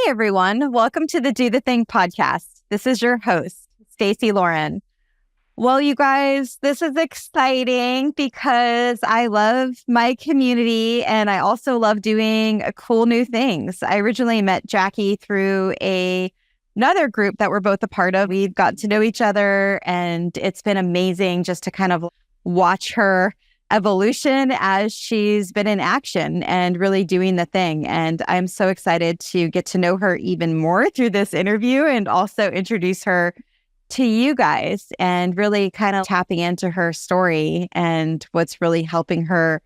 everyone. Welcome to the Do the Thing podcast. This is your host, Stacey Lauren. Well, you guys, this is exciting because I love my community and I also love doing cool new things. I originally met Jacqui through another group that we're both a part of. We've gotten to know each other and it's been amazing just to kind of watch her evolution as she's been in action and really doing the thing. And I'm so excited to get to know her even more through this interview and also introduce her to you guys and really kind of tapping into her story and what's really helping her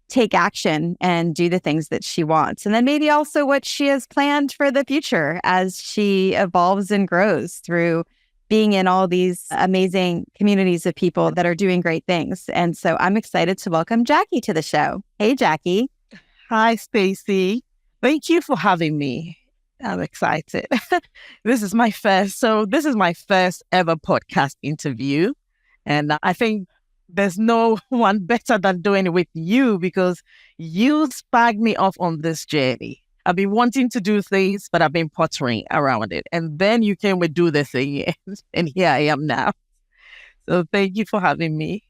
take action and do the things that she wants. And then maybe also what she has planned for the future as she evolves and grows through being in all these amazing communities of people that are doing great things. And so I'm excited to welcome Jacqui to the show. Hey, Jacqui. Hi, Stacey. Thank you for having me. I'm excited. This is my first ever podcast interview. And I think there's no one better than doing it with you because you sparked me off on this journey. I've been wanting to do things, but I've been pottering around it. And then you came with Do the Thing, and here I am now. So thank you for having me.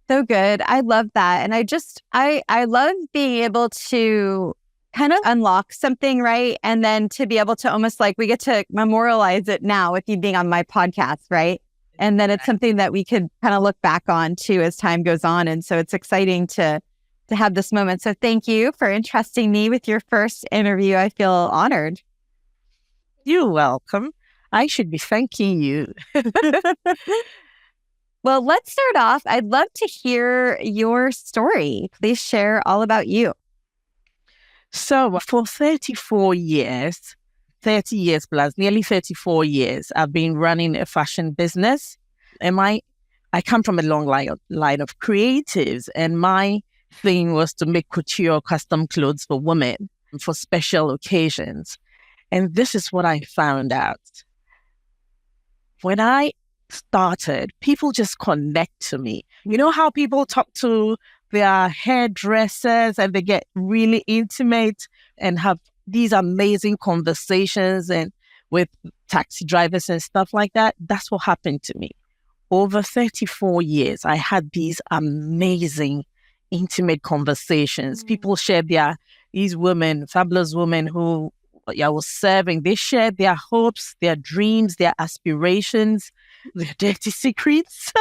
So good. I love that. And I love being able to kind of unlock something, right? And then to be able to almost like we get to memorialize it now with you being on my podcast, right? And then it's something that we could kind of look back on too as time goes on. And so it's exciting to have this moment. So thank you for entrusting me with your first interview. I feel honored. You're welcome. I should be thanking you. Well, let's start off. I'd love to hear your story. Please share all about you. So for 34 years, 30 years plus, nearly 34 years, I've been running a fashion business. And I come from a long line of creatives, and my thing was to make couture custom clothes for women for special occasions. And this is what I found out. When I started, people just connect to me. You know how people talk to their hairdressers and they get really intimate and have these amazing conversations and with taxi drivers and stuff like that? That's what happened to me. Over 34 years, I had these amazing intimate conversations. People shared these women, fabulous women who I was serving, they shared their hopes, their dreams, their aspirations, their dirty secrets,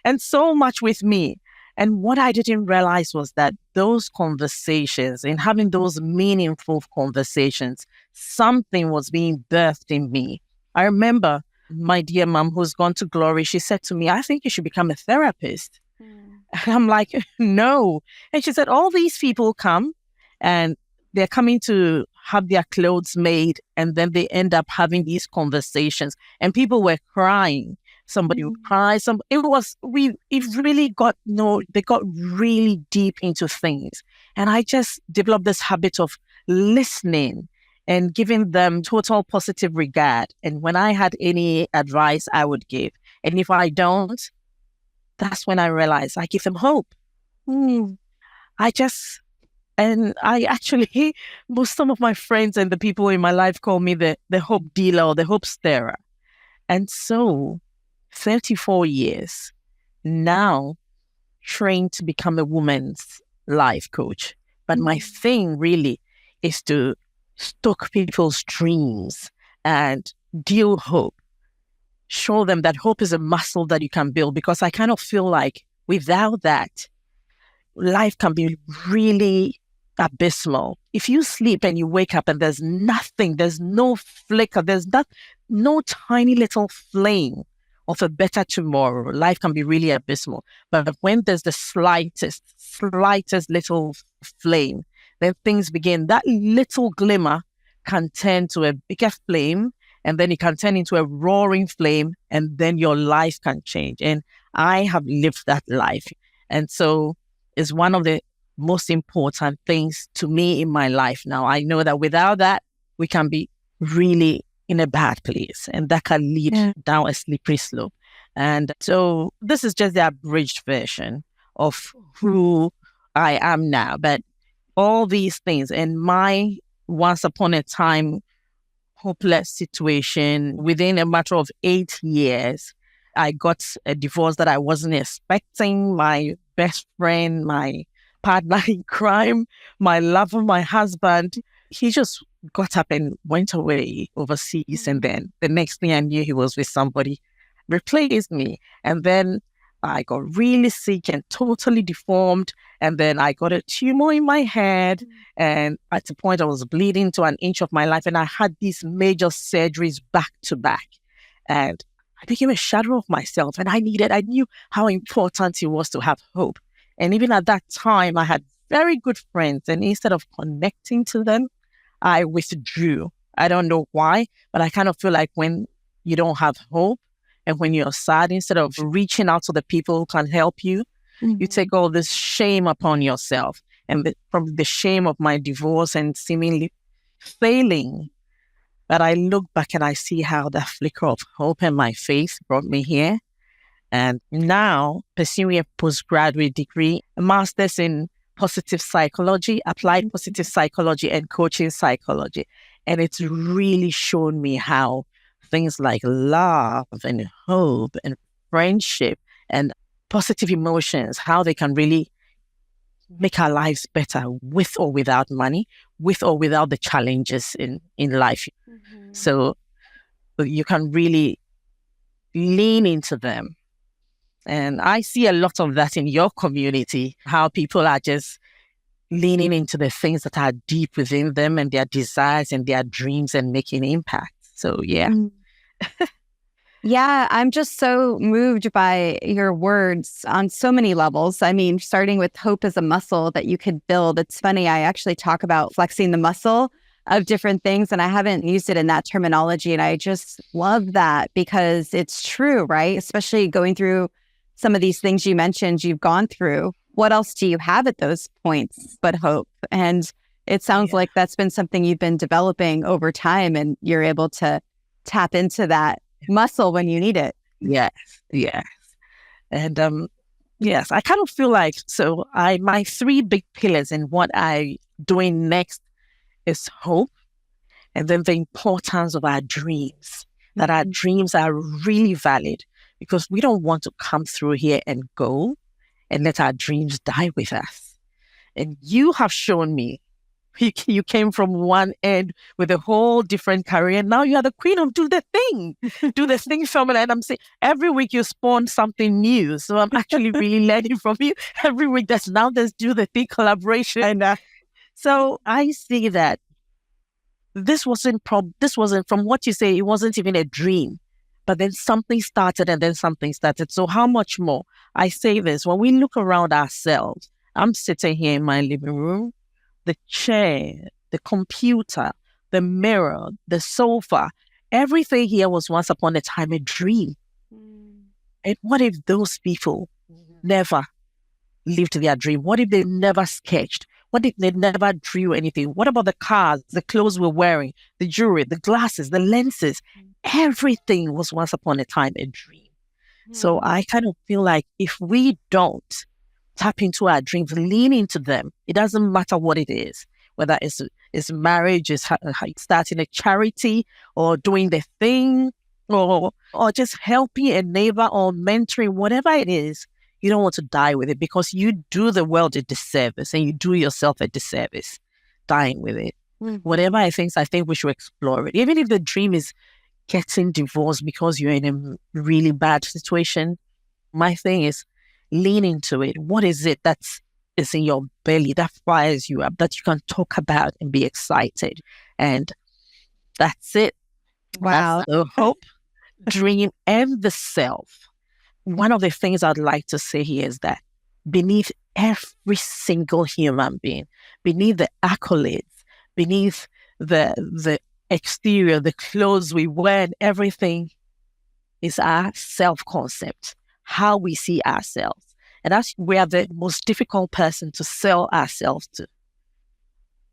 and so much with me. And what I didn't realize was that those conversations and having those meaningful conversations, something was being birthed in me. I remember my dear mom, who's gone to glory, she said to me, I think you should become a therapist. And I'm like, no. And she said, all these people come and they're coming to have their clothes made, and then they end up having these conversations. And people were crying. Somebody would cry. It really got, they got really deep into things. And I just developed this habit of listening and giving them total positive regard. And when I had any advice, I would give. And if I don't, that's when I realized I give them hope. Some of my friends and the people in my life call me the hope dealer or the hope stirrer. And so 34 years now, trained to become a woman's life coach. But my thing really is to stoke people's dreams and deal hope. Show them that hope is a muscle that you can build, because I kind of feel like without that, life can be really abysmal. If you sleep and you wake up and there's nothing, there's no flicker, there's no tiny little flame of a better tomorrow, life can be really abysmal. But when there's the slightest little flame, then things begin. That little glimmer can turn to a bigger flame, and then it can turn into a roaring flame, and then your life can change. And I have lived that life. And so it's one of the most important things to me in my life now. I know that without that, we can be really in a bad place, and that can lead down a slippery slope. And so this is just the abridged version of who I am now. But all these things and my once upon a time hopeless situation. Within a matter of 8 years, I got a divorce that I wasn't expecting. My best friend, my partner in crime, my lover, my husband, he just got up and went away overseas. And then the next thing I knew, he was with somebody, replaced me. And then I got really sick and totally deformed. And then I got a tumor in my head. And at the point I was bleeding to an inch of my life. And I had these major surgeries back to back. And I became a shadow of myself. And I knew how important it was to have hope. And even at that time, I had very good friends. And instead of connecting to them, I withdrew. I don't know why, but I kind of feel like when you don't have hope and when you're sad, instead of reaching out to the people who can help you, you take all this shame upon yourself. And from the shame of my divorce and seemingly failing, but I look back and I see how that flicker of hope in my face brought me here. And now pursuing a postgraduate degree, a master's in positive psychology, applied positive psychology and coaching psychology. And it's really shown me how things like love and hope and friendship and positive emotions, how they can really make our lives better with or without money, with or without the challenges in life. So you can really lean into them. And I see a lot of that in your community, how people are just leaning into the things that are deep within them and their desires and their dreams and making impact. So, yeah. Yeah, I'm just so moved by your words on so many levels. I mean, starting with hope as a muscle that you could build. It's funny, I actually talk about flexing the muscle of different things, and I haven't used it in that terminology. And I just love that because it's true, right? Especially going through some of these things you mentioned you've gone through. What else do you have at those points but hope? And it sounds like that's been something you've been developing over time, and you're able to tap into that muscle when you need it. Yes. And yes, I kind of feel like, so my 3 big pillars in what I'm doing next is hope, and then the importance of our dreams, that our dreams are really valid, because we don't want to come through here and go and let our dreams die with us. And you have shown me, you came from one end with a whole different career. Now you are the queen of do the thing formula. And I'm saying every week you spawn something new. So I'm actually really learning from you. Every week there's do the thing collaboration. And so I see that this wasn't from what you say, it wasn't even a dream. But then something started and then something started. So how much more? I say this, when we look around ourselves, I'm sitting here in my living room, the chair, the computer, the mirror, the sofa, everything here was once upon a time a dream. And what if those people never lived their dream? What if they never sketched? What if they never drew anything? What about the cars, the clothes we're wearing, the jewelry, the glasses, the lenses? Everything was once upon a time a dream. So I kind of feel like if we don't tap into our dreams, lean into them, it doesn't matter what it is, whether it's marriage, it's starting a charity or doing the thing or just helping a neighbor or mentoring, whatever it is, you don't want to die with it, because you do the world a disservice and you do yourself a disservice dying with it. Whatever I think we should explore it. Even if the dream is getting divorced because you're in a really bad situation, my thing is lean into it. What is it that's in your belly that fires you up, that you can talk about and be excited? And that's it. Wow. That's the hope, dream, and the self. One of the things I'd like to say here is that beneath every single human being, beneath the accolades, beneath the exterior, the clothes we wear and everything, is our self-concept, how we see ourselves. And that's where the most difficult person to sell ourselves to.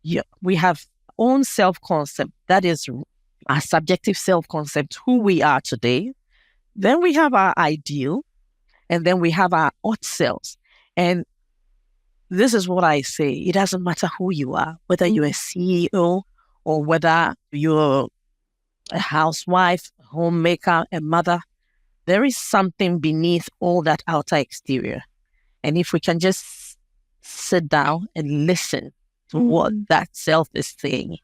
Yeah, we have own self-concept, that is our subjective self-concept, who we are today. Then we have our ideal, and then we have our ought selves. And this is what I say. It doesn't matter who you are, whether you're a CEO or whether you're a housewife, a homemaker, a mother, there is something beneath all that outer exterior. And if we can just sit down and listen to what that self is saying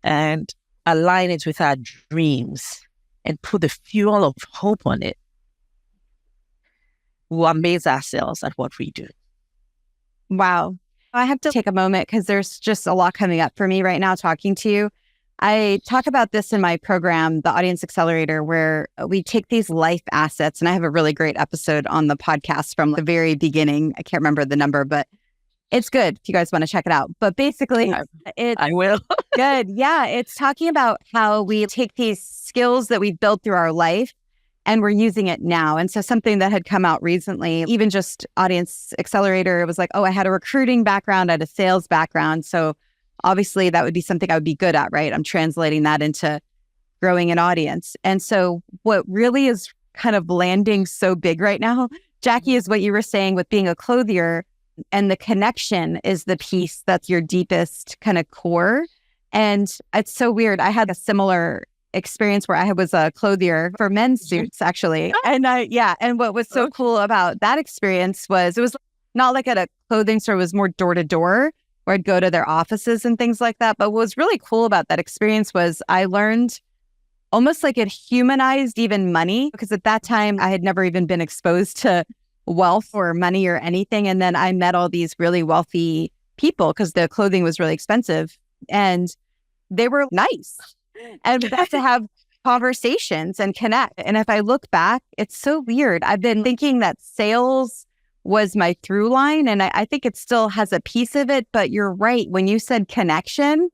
and align it with our dreams and put the fuel of hope on it, we'll amaze ourselves at what we do. Wow. I have to take a moment because there's just a lot coming up for me right now talking to you. I talk about this in my program, the Audience Accelerator, where we take these life assets. And I have a really great episode on the podcast from the very beginning. I can't remember the number, but it's good if you guys want to check it out. But basically, I will. Good. Yeah. It's talking about how we take these skills that we've built through our life and we're using it now. And so something that had come out recently, even just Audience Accelerator, it was like, oh, I had a recruiting background, I had a sales background. So obviously that would be something I would be good at, right? I'm translating that into growing an audience. And so what really is kind of landing so big right now, Jacqui, is what you were saying with being a clothier, and the connection is the piece that's your deepest kind of core. And it's so weird. I had a similar experience where I was a clothier for men's suits, actually. And and what was so cool about that experience was it was not like at a clothing store, it was more door to door, where I'd go to their offices and things like that. But what was really cool about that experience was I learned almost like it humanized even money, because at that time I had never even been exposed to wealth or money or anything. And then I met all these really wealthy people because the clothing was really expensive and they were nice. And we got to have conversations and connect. And if I look back, it's so weird. I've been thinking that sales was my through line, and I think it still has a piece of it. But you're right. When you said connection,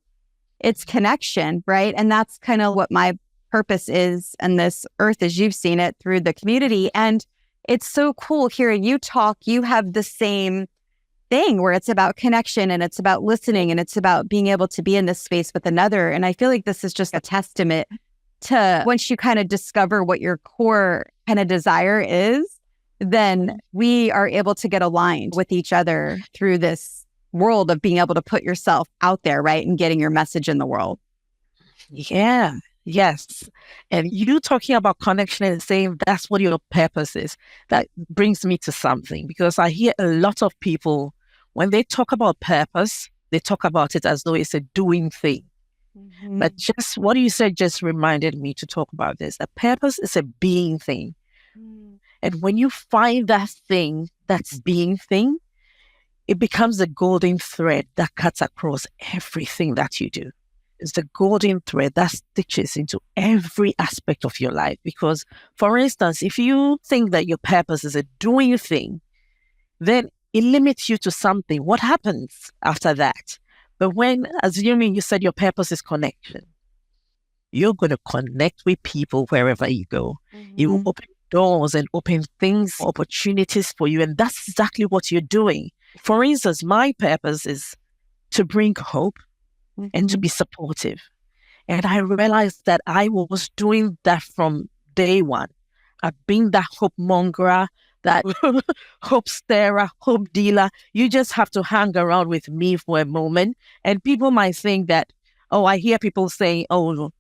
it's connection, right? And that's kind of what my purpose is on this earth as you've seen it through the community. And it's so cool hearing you talk. You have the same thing where it's about connection and it's about listening and it's about being able to be in this space with another. And I feel like this is just a testament to once you kind of discover what your core kind of desire is, then we are able to get aligned with each other through this world of being able to put yourself out there, right? And getting your message in the world. Yeah. Yes. And you talking about connection and saying that's what your purpose is, that brings me to something, because I hear a lot of people, when they talk about purpose, they talk about it as though it's a doing thing. Mm-hmm. But just what you said just reminded me to talk about this. A purpose is a being thing. Mm. And when you find that thing, that's being thing, it becomes a golden thread that cuts across everything that you do. It's the golden thread that stitches into every aspect of your life. Because, for instance, if you think that your purpose is a doing thing, then it limits you to something. What happens after that? But when, assuming you said your purpose is connection, you're going to connect with people wherever you go. Mm-hmm. You will open doors and open things, opportunities for you. And that's exactly what you're doing. For instance, my purpose is to bring hope. Mm-hmm. And to be supportive. And I realized that I was doing that from day one. I've been that hope monger, that hope stirrer, hope dealer. You just have to hang around with me for a moment. And people might think that, oh, I hear people saying, oh,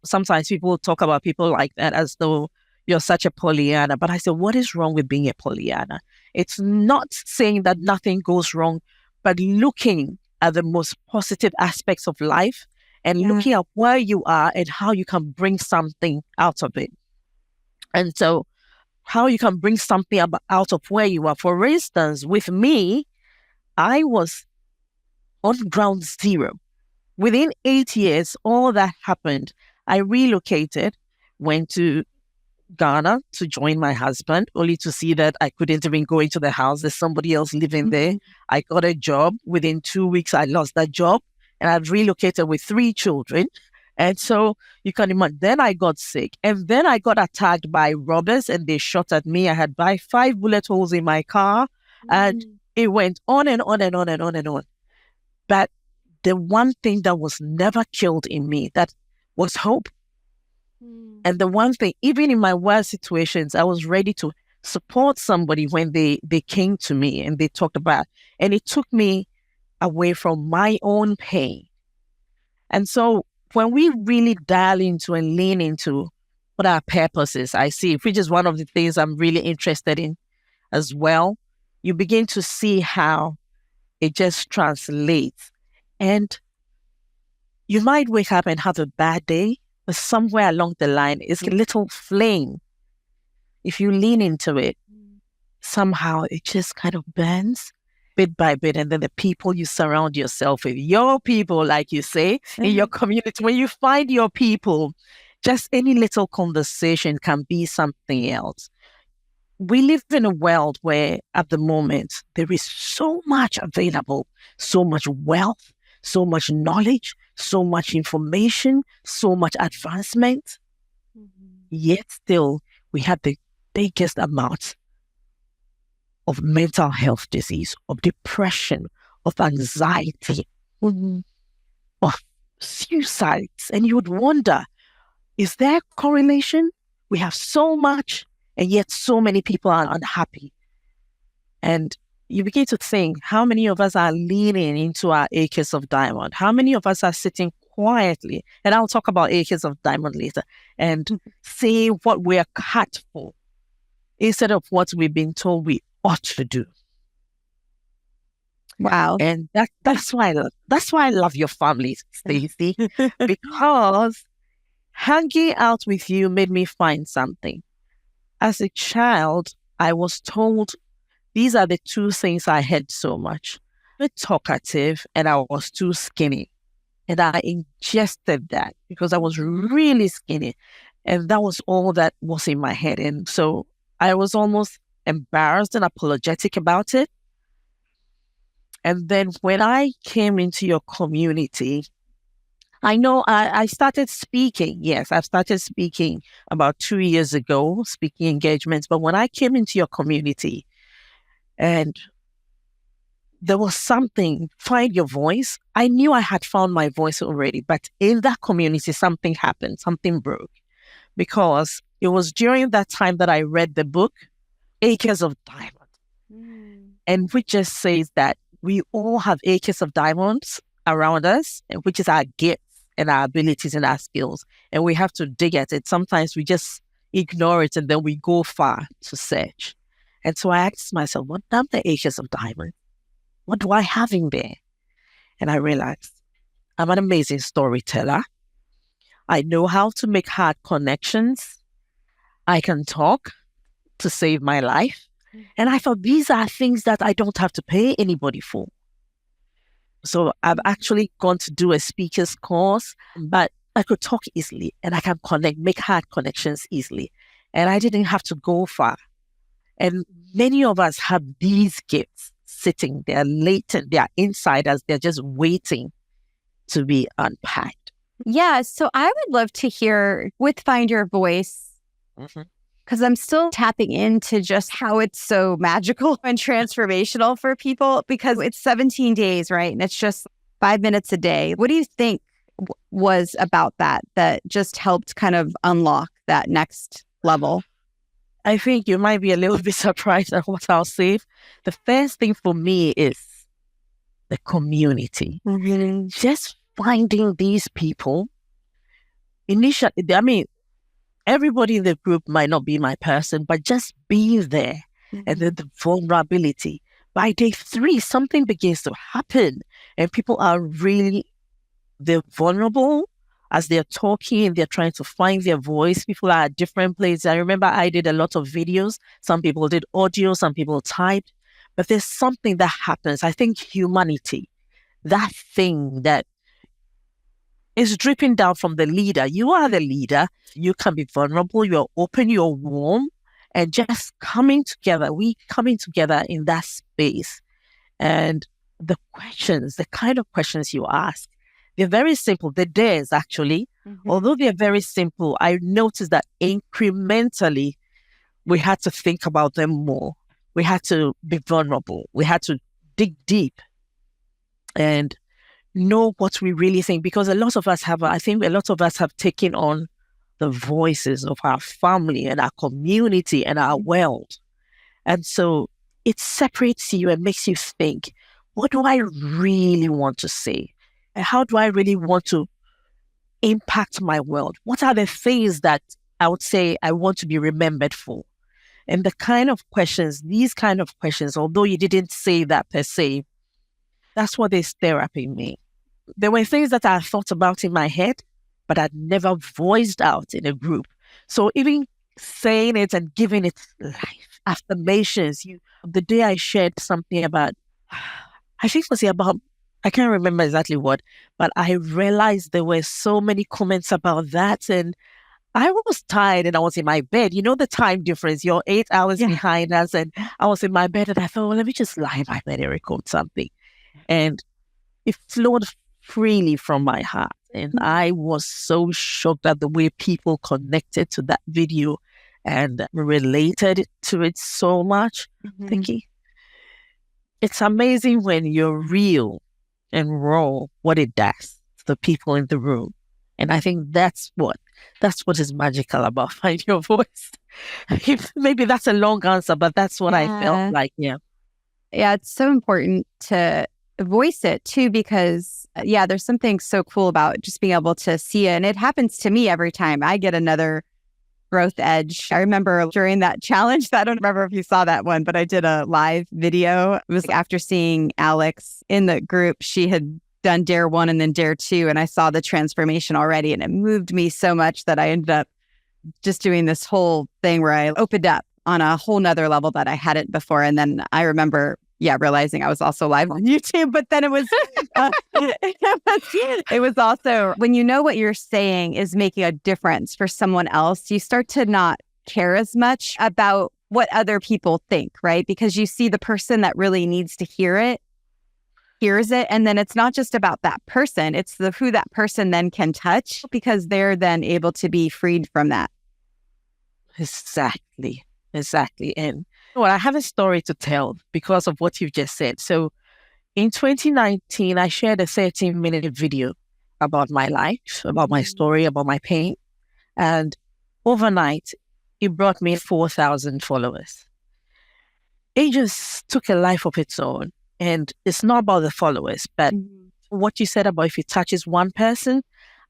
sometimes people talk about people like that as though you're such a Pollyanna. But I said, what is wrong with being a Pollyanna? It's not saying that nothing goes wrong, but looking at the most positive aspects of life and looking at where you are and how you can bring something out of it. And so how you can bring something out of where you are. For instance, with me, I was on ground zero. Within 8 years, all that happened. I relocated, went to Ghana to join my husband, only to see that I couldn't even go into the house. There's somebody else living there. I got a job. Within 2 weeks, I lost that job, and I'd relocated with 3 children. And so you can imagine, then I got sick, and then I got attacked by robbers, and they shot at me. I had 5 bullet holes in my car, and it went on and on and on and on and on. But the one thing that was never killed in me, that was hope. And the one thing, even in my worst situations, I was ready to support somebody when they came to me and they talked about, and it took me away from my own pain. And so when we really dial into and lean into what our purpose is, I see, which is one of the things I'm really interested in as well, you begin to see how it just translates. And you might wake up and have a bad day, but somewhere along the line, it's a little flame. If you lean into it, somehow it just kind of burns bit by bit. And then the people you surround yourself with, your people, like you say, in your community, when you find your people, just any little conversation can be something else. We live in a world where at the moment, there is so much available, so much wealth, so much knowledge, so much information, so much advancement. Yet still, we have the biggest amount of mental health disease, of depression, of anxiety, of suicides. And you would wonder, is there correlation? We have so much, and yet so many people are unhappy. And you begin to think, how many of us are leaning into our acres of diamond? How many of us are sitting quietly? And I'll talk about acres of diamond later, and see what we're cut for instead of what we've been told we ought to do. Wow. And that's why I love your family, Stacey, because hanging out with you made me find something. As a child, I was told these are the two things I had so much. I'm talkative and I was too skinny. And I ingested that because I was really skinny. And that was all that was in my head. And so I was almost embarrassed and apologetic about it. And then when I came into your community, I know I started speaking. Yes, I've started speaking about 2 years ago, speaking engagements. But when I came into your community and there was something, find your voice. I knew I had found my voice already, but in that community, something happened, something broke. Because it was during that time that I read the book, Acres of Diamond. And which just says that we all have acres of diamonds around us, which is our gifts and our abilities and our skills. And we have to dig at it. Sometimes we just ignore it and then we go far to search. And so I asked myself, what are the acres of diamond? What do I have in there? And I realized I'm an amazing storyteller. I know how to make hard connections. I can talk to save my life. And I thought these are things that I don't have to pay anybody for. So I've actually gone to do a speaker's course, but I could talk easily and I can make hard connections easily. And I didn't have to go far. And many of us have these gifts sitting there latent, they are inside us, they're just waiting to be unpacked. Yeah, so I would love to hear with Find Your Voice, because I'm still tapping into just how it's so magical and transformational for people, because it's 17 days, right? And it's just 5 minutes a day. What do you think was about that just helped kind of unlock that next level? I think you might be a little bit surprised at what I'll say. The first thing for me is the community. Just finding these people. Initially, I mean, everybody in the group might not be my person, but just being there and then the vulnerability. By day 3, something begins to happen and people are they're vulnerable as they're talking, they're trying to find their voice. People are at different places. I remember I did a lot of videos. Some people did audio, some people typed, but there's something that happens. I think humanity, that thing that is dripping down from the leader. You are the leader. You can be vulnerable. You're open. You're warm. And just coming together, we coming together in that space. And the kind of questions you ask, they're very simple. The dares, actually, although they're very simple, I noticed that incrementally, we had to think about them more. We had to be vulnerable. We had to dig deep and know what we really think, because I think a lot of us have taken on the voices of our family and our community and our world. And so it separates you and makes you think, what do I really want to say? And how do I really want to impact my world? What are the things that I would say I want to be remembered for? And these kind of questions, although you didn't say that per se, that's what they stir up in me. There were things that I thought about in my head, but I'd never voiced out in a group. So even saying it and giving it life, affirmations. The day I shared something about, I think it was about, I can't remember exactly what, but I realized there were so many comments about that. And I was tired and I was in my bed. You know, the time difference, you're 8 hours behind us. And I was in my bed and I thought, well, let me just lie in my bed and record something. And it flowed freely from my heart. And I was so shocked at the way people connected to that video and related to it so much. Thinking, it's amazing when you're real and raw, what it does to the people in the room. And I think that's what is magical about Find Your Voice. Maybe that's a long answer, but that's what I felt like. Yeah, it's so important to voice it too, because there's something so cool about just being able to see it. And it happens to me every time I get another growth edge. I remember during that challenge, I don't remember if you saw that one, but I did a live video. It was after seeing Alex in the group. She had done Dare 1 and then Dare 2, and I saw the transformation already, and it moved me so much that I ended up just doing this whole thing where I opened up on a whole nother level that I hadn't before. And then I remember realizing I was also live on YouTube, but then it was it was also, when you know what you're saying is making a difference for someone else, you start to not care as much about what other people think, right? Because you see the person that really needs to hears it. And then it's not just about that person, it's who that person then can touch, because they're then able to be freed from that. Exactly. And well, I have a story to tell because of what you've just said. So in 2019, I shared a 13-minute video about my life, about my story, about my pain. And overnight, it brought me 4,000 followers. It just took a life of its own. And it's not about the followers, but what you said about if it touches one person,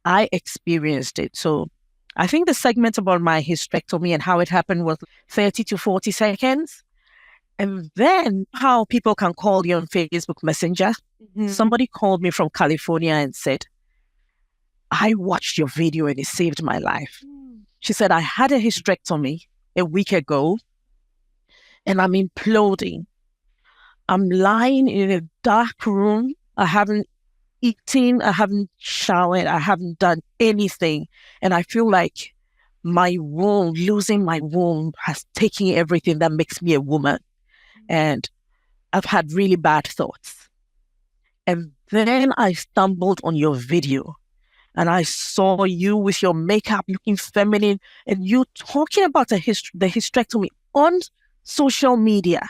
I experienced it. So I think the segment about my hysterectomy and how it happened was 30 to 40 seconds. And then how people can call you on Facebook Messenger. Somebody called me from California and said, I watched your video and it saved my life. She said, I had a hysterectomy a week ago and I'm imploding. I'm lying in a dark room. I haven't eaten. I haven't showered. I haven't done anything. And I feel like losing my womb has taken everything that makes me a woman. And I've had really bad thoughts. And then I stumbled on your video and I saw you with your makeup looking feminine and you talking about the hysterectomy on social media.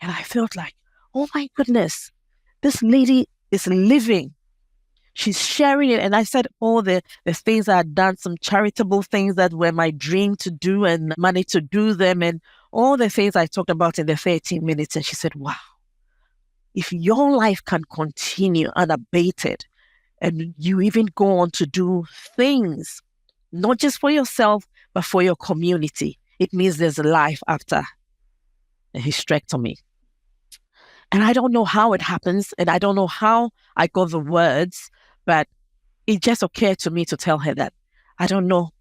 And I felt like, oh my goodness, this lady is living. She's sharing it. And I said all the things I had done, some charitable things that were my dream to do and money to do them, and all the things I talked about in the 13 minutes. And she said, wow, if your life can continue unabated and you even go on to do things, not just for yourself, but for your community, it means there's a life after a hysterectomy. And I don't know how it happens, and I don't know how I got the words, but it just occurred to me to tell her that I don't know,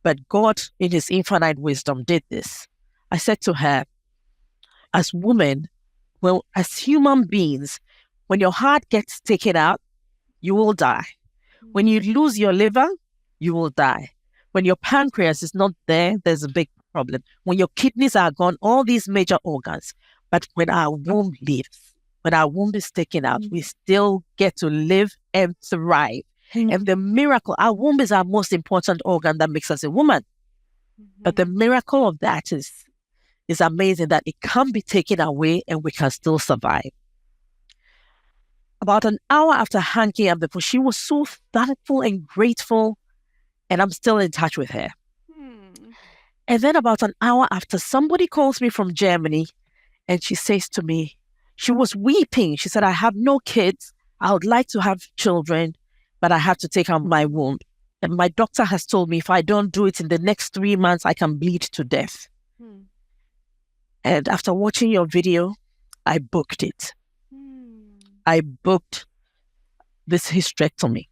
but God in his infinite wisdom did this. I said to her, as women, well, as human beings, when your heart gets taken out, you will die. When you lose your liver, you will die. When your pancreas is not there, there's a big problem. When your kidneys are gone, all these major organs. But when our womb lives, when our womb is taken out, we still get to live and thrive. And the miracle, our womb is our most important organ that makes us a woman. But the miracle of that is amazing, that it can be taken away and we can still survive. About an hour after hanging up the phone, she was so thankful and grateful, and I'm still in touch with her. And then about an hour after, somebody calls me from Germany and she says to me, she was weeping. She said, I have no kids. I would like to have children, but I have to take out my womb. And my doctor has told me if I don't do it in the next 3 months, I can bleed to death. And after watching your video, I booked it. I booked this hysterectomy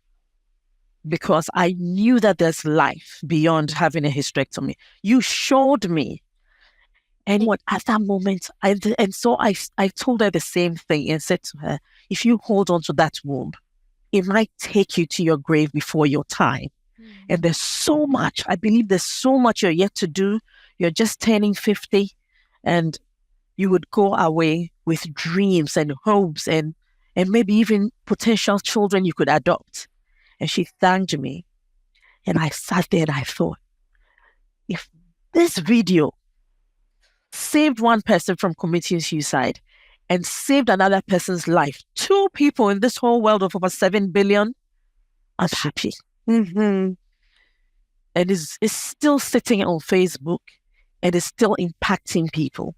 because I knew that there's life beyond having a hysterectomy. You showed me. And what at that moment, I told her the same thing and said to her, if you hold on to that womb, it might take you to your grave before your time. And there's so much, I believe there's so much you're yet to do. You're just turning 50 and you would go away with dreams and hopes and maybe even potential children you could adopt. And she thanked me. And I sat there and I thought, if this video saved one person from committing suicide and saved another person's life, 2 people in this whole world of over 7 billion, I'm happy. And it's still sitting on Facebook and it's still impacting people.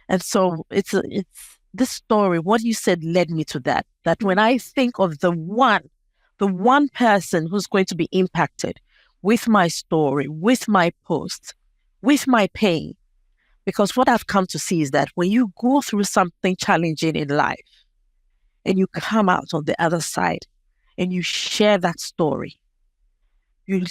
And so it's this story, what you said led me to that when I think of the one person who's going to be impacted with my story, with my post, with my pain, because what I've come to see is that when you go through something challenging in life and you come out on the other side and you share that story, you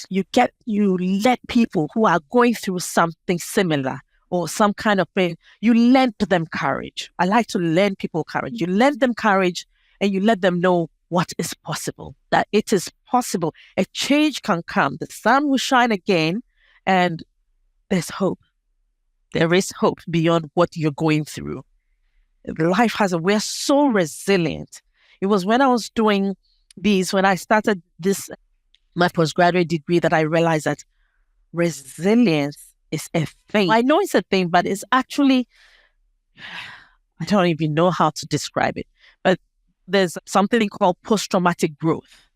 let people who are going through something similar or some kind of pain, you lend them courage. I like to lend people courage. You lend them courage and you let them know what is possible, that it is possible. A change can come. The sun will shine again and there's hope. There is hope beyond what you're going through. Life we're so resilient. It was when I was doing when I started my postgraduate degree, that I realized that resilience is a thing. I know it's a thing, but it's actually, I don't even know how to describe it, but there's something called post-traumatic growth.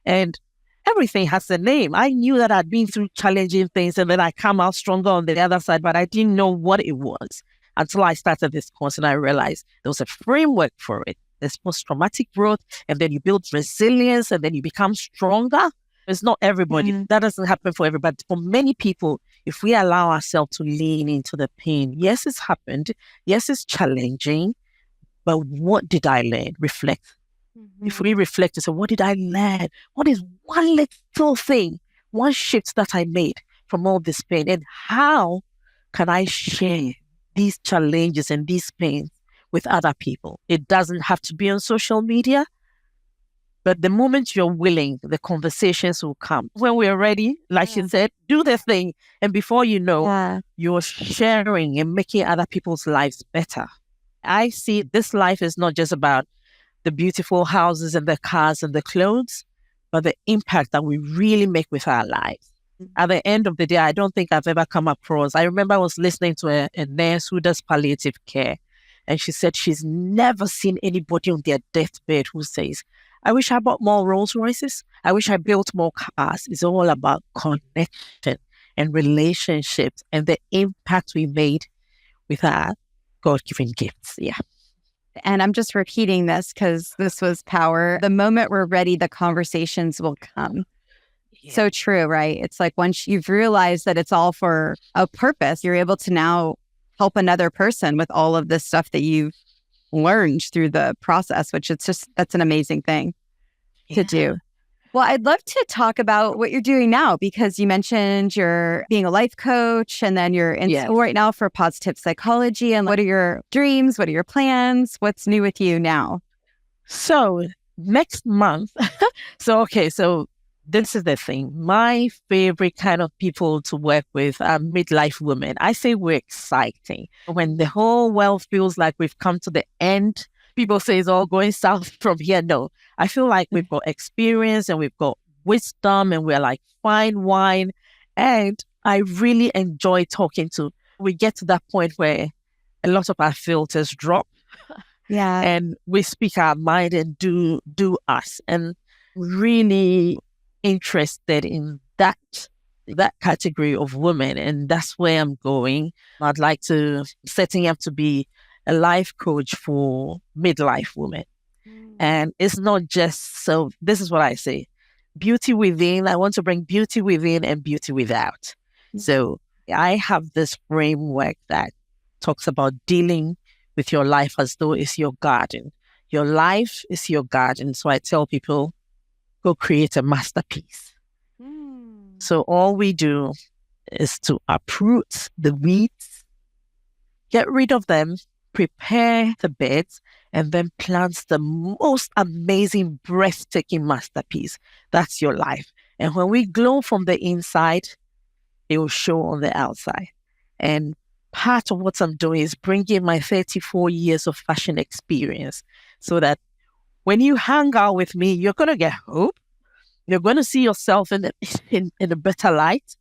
And everything has a name. I knew that I'd been through challenging things and then I come out stronger on the other side, but I didn't know what it was until I started this course and I realized there was a framework for it. There's post-traumatic growth and then you build resilience and then you become stronger. It's not everybody. That doesn't happen for everybody. For many people, if we allow ourselves to lean into the pain, yes, it's happened. Yes, it's challenging, but what did I learn? Reflect. If we reflect and say, what did I learn? What is one little thing, one shift that I made from all this pain? And how can I share these challenges and these pains with other people? It doesn't have to be on social media, but the moment you're willing, the conversations will come. When we're ready, like you said, do the thing. And before you know, you're sharing and making other people's lives better. I see this life is not just about the beautiful houses and the cars and the clothes, but the impact that we really make with our lives. At the end of the day, I don't think I've ever come across. I remember I was listening to a nurse who does palliative care, and she said she's never seen anybody on their deathbed who says, I wish I bought more Rolls Royces. I wish I built more cars. It's all about connection and relationships and the impact we made with our God-given gifts. Yeah. And I'm just repeating this because this was power. The moment we're ready, the conversations will come. Yeah. So true, right? It's like once you've realized that it's all for a purpose, you're able to now help another person with all of this stuff that you've learned through the process, which that's an amazing thing to do. Well, I'd love to talk about what you're doing now because you mentioned you're being a life coach and then you're in school right now for positive psychology. And what are your dreams? What are your plans? What's new with you now? So next month, so this is the thing. My favorite kind of people to work with are midlife women. I say we're exciting. When the whole world feels like we've come to the end, people say it's all going south from here. No, I feel like we've got experience and we've got wisdom and we're like fine wine. And I really enjoy we get to that point where a lot of our filters drop. Yeah. And we speak our mind and do us. And really interested in that category of women. And that's where I'm going. I'd like to setting up to be a life coach for midlife women. And it's not just, so this is what I say. beauty within. I want to bring beauty within and beauty without. So I have this framework that talks about dealing with your life as though it's your garden. Your life is your garden. So I tell people, go create a masterpiece. So all we do is to uproot the weeds, get rid of them, prepare the beds, and then plant the most amazing, breathtaking masterpiece. That's your life. And when we glow from the inside, it will show on the outside. And part of what I'm doing is bringing my 34 years of fashion experience so that when you hang out with me, you're going to get hope. You're going to see yourself in a better light.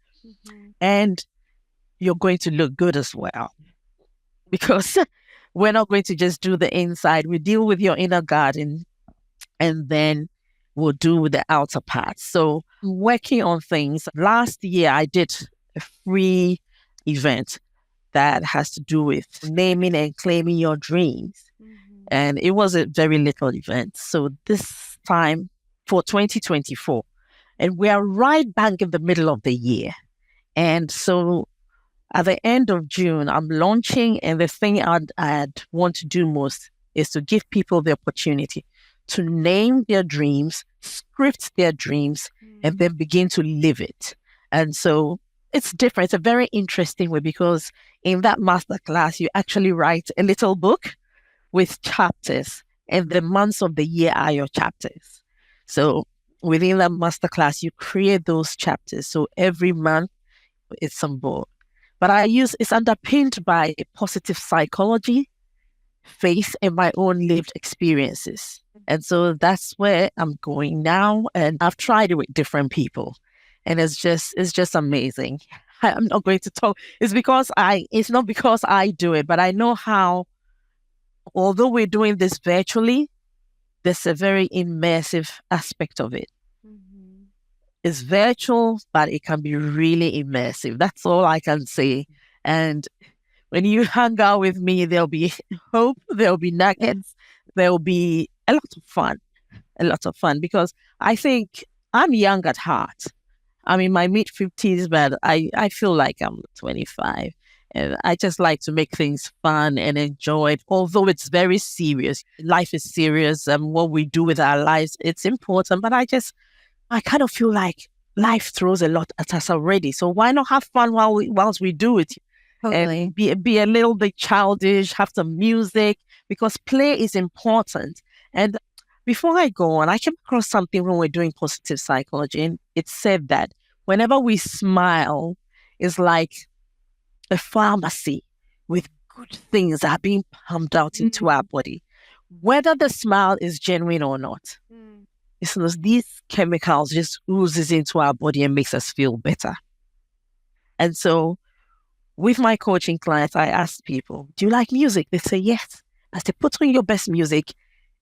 And you're going to look good as well. Because we're not going to just do the inside. We deal with your inner garden and then we'll do the outer part. So working on things. Last year, I did a free event that has to do with naming and claiming your dreams. And it was a very little event. So this time for 2024, and we are right back in the middle of the year. And so at the end of June, I'm launching, and the thing I'd want to do most is to give people the opportunity to name their dreams, script their dreams, and then begin to live it. And so it's different. It's a very interesting way because in that masterclass, you actually write a little book with chapters, and the months of the year are your chapters. So within that masterclass, you create those chapters. So every month, it's some book. But it's underpinned by positive psychology, faith, and my own lived experiences. And so that's where I'm going now. And I've tried it with different people. And it's just amazing. I'm not going to talk. It's not because I do it, but I know how, although we're doing this virtually, there's a very immersive aspect of it. It's virtual, but it can be really immersive. That's all I can say. And when you hang out with me, there'll be hope, there'll be nuggets, there'll be a lot of fun, because I think I'm young at heart. I'm in my mid-50s, but I feel like I'm 25. And I just like to make things fun and enjoy it, although it's very serious. Life is serious, and what we do with our lives, it's important. But I kind of feel like life throws a lot at us already. So why not have fun whilst we do it? Totally. And be a little bit childish, have some music, because play is important. And before I go on, I came across something when we're doing positive psychology, and it said that whenever we smile, it's like a pharmacy with good things that are being pumped out into our body, whether the smile is genuine or not. It's these chemicals just oozes into our body and makes us feel better. And so with my coaching clients, I ask people, do you like music? They say yes. I say, put on your best music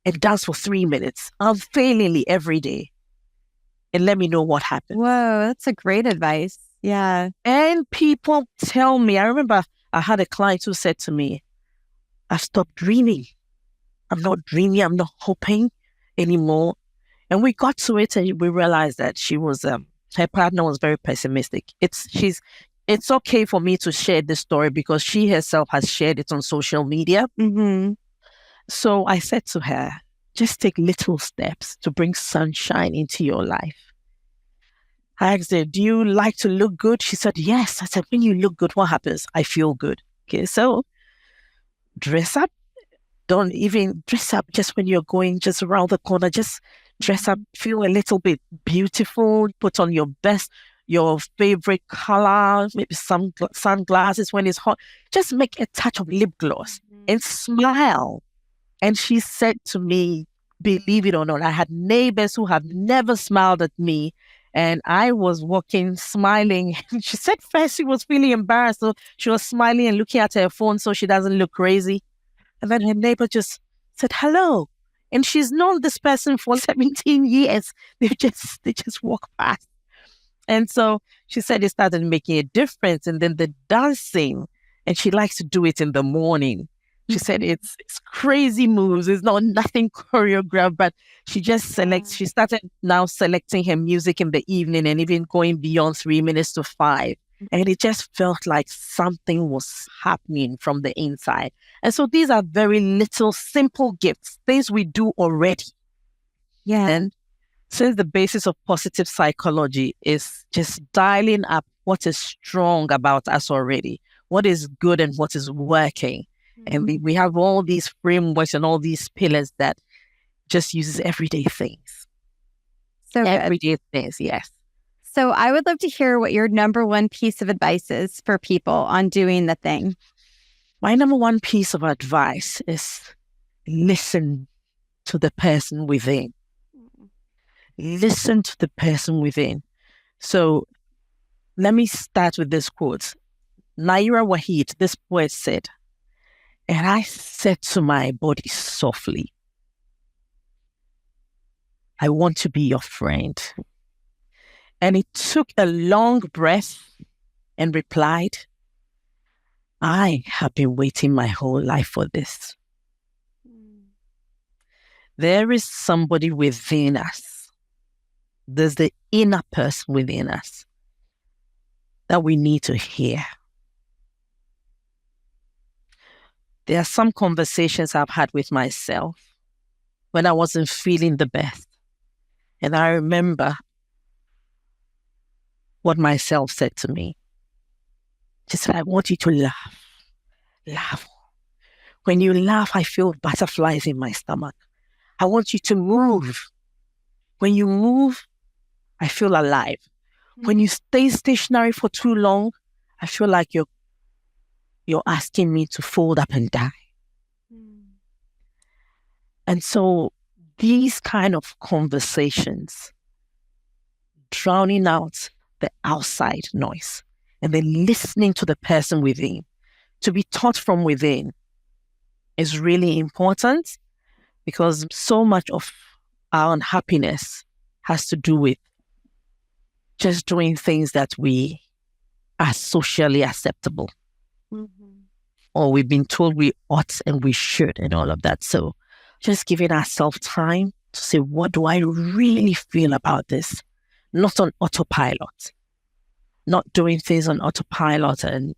and dance for 3 minutes unfailingly every day, and let me know what happens. Whoa, that's a great advice. Yeah. And people tell me, I remember I had a client who said to me, I've stopped dreaming. I'm not dreaming. I'm not hoping anymore. And we got to it, and we realized that she was, her partner was very pessimistic. It's okay for me to share this story because she herself has shared it on social media. So I said to her, just take little steps to bring sunshine into your life. I asked her, do you like to look good? She said, yes. I said, when you look good, what happens? I feel good. Okay, so dress up. Don't even dress up just when you're going just around the corner. Just dress up, feel a little bit beautiful, put on your favorite color, maybe some sunglasses when it's hot. Just make a touch of lip gloss and smile. And she said to me, believe it or not, I had neighbors who have never smiled at me. And I was walking, smiling. She said first she was feeling embarrassed. So she was smiling and looking at her phone so she doesn't look crazy. And then her neighbor just said, hello. And she's known this person for 17 years. They just walk past. And so she said it started making a difference. And then the dancing, and she likes to do it in the morning. She said it's crazy moves. It's not nothing choreographed, but she just selects. She started now selecting her music in the evening and even going beyond 3 minutes to 5. And it just felt like something was happening from the inside. And so these are very little, simple gifts, things we do already. Yeah. And since the basis of positive psychology is just dialing up what is strong about us already, what is good and what is working. And we have all these frameworks and all these pillars that just uses everyday things. So everyday things, yes. So I would love to hear what your number one piece of advice is for people on doing the thing. My number one piece of advice is listen to the person within. Listen to the person within. So let me start with this quote. Naira Wahid, this poet said, "And I said to my body softly, I want to be your friend." And it took a long breath and replied, "I have been waiting my whole life for this." There is somebody within us. There's the inner person within us that we need to hear. There are some conversations I've had with myself when I wasn't feeling the best. And I remember what myself said to me. She said, "I want you to laugh. Laugh. When you laugh, I feel butterflies in my stomach. I want you to move. When you move, I feel alive. When you stay stationary for too long, I feel like you're asking me to fold up and die." And so these kind of conversations, drowning out the outside noise and then listening to the person within, to be taught from within, is really important, because so much of our unhappiness has to do with just doing things that we are socially acceptable. Or we've been told we ought and we should and all of that. So just giving ourselves time to say, what do I really feel about this? Not on autopilot. Not doing things on autopilot and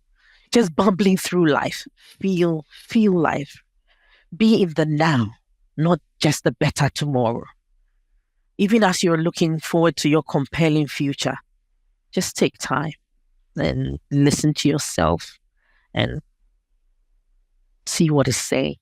just bumbling through life. Feel life. Be in the now, not just the better tomorrow. Even as you're looking forward to your compelling future, just take time and listen to yourself and see what it's saying.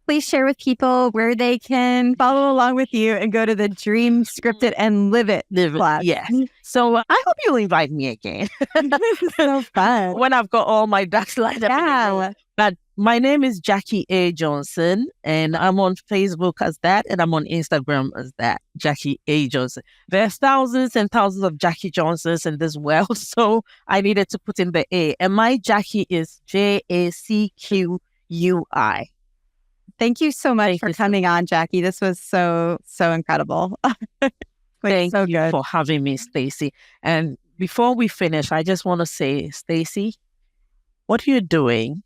Please share with people where they can follow along with you and go to the Dream, Script It, and Live It class. Yes. So I hope you'll invite me again. This is so fun. When I've got all my ducks lined up. Yeah. But my name is Jacqui A. Johnson, and I'm on Facebook as that, and I'm on Instagram as that, Jacqui A. Johnson. There's thousands and thousands of Jacqui Johnsons in this world, so I needed to put in the A. And my Jacqui is Jacqui. Thank you so much for coming on, Jacqui. This was so incredible. Thank so you good. for having me, Stacey. And before we finish, I just want to say, Stacey, what you're doing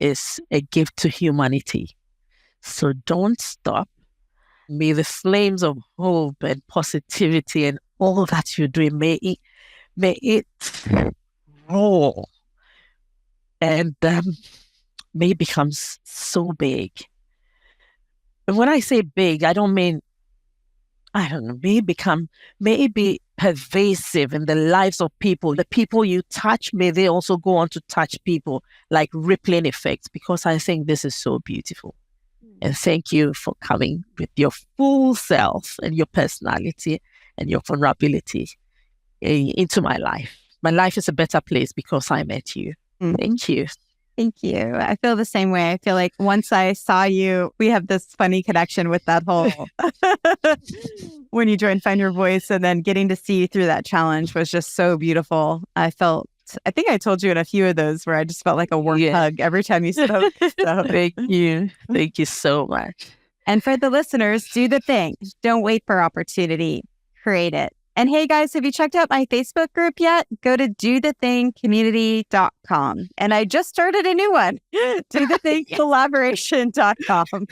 is a gift to humanity. So don't stop. May the flames of hope and positivity and all that you're doing, may it roar and may it become so big. And when I say big, I don't mean, may it be pervasive in the lives of people. The people you touch, may they also go on to touch people, like rippling effects, because I think this is so beautiful. And thank you for coming with your full self and your personality and your vulnerability into my life. My life is a better place because I met you. Thank you. Thank you. I feel the same way. I feel like once I saw you, we have this funny connection with that whole when you joined Find Your Voice, and then getting to see you through that challenge was just so beautiful. I think I told you in a few of those where I just felt like a warm hug every time you spoke. So. Thank you. Thank you so much. And for the listeners, do the thing. Don't wait for opportunity. Create it. And hey guys, have you checked out my Facebook group yet? Go to dothethingcommunity.com. And I just started a new one, dothethingcollaboration.com.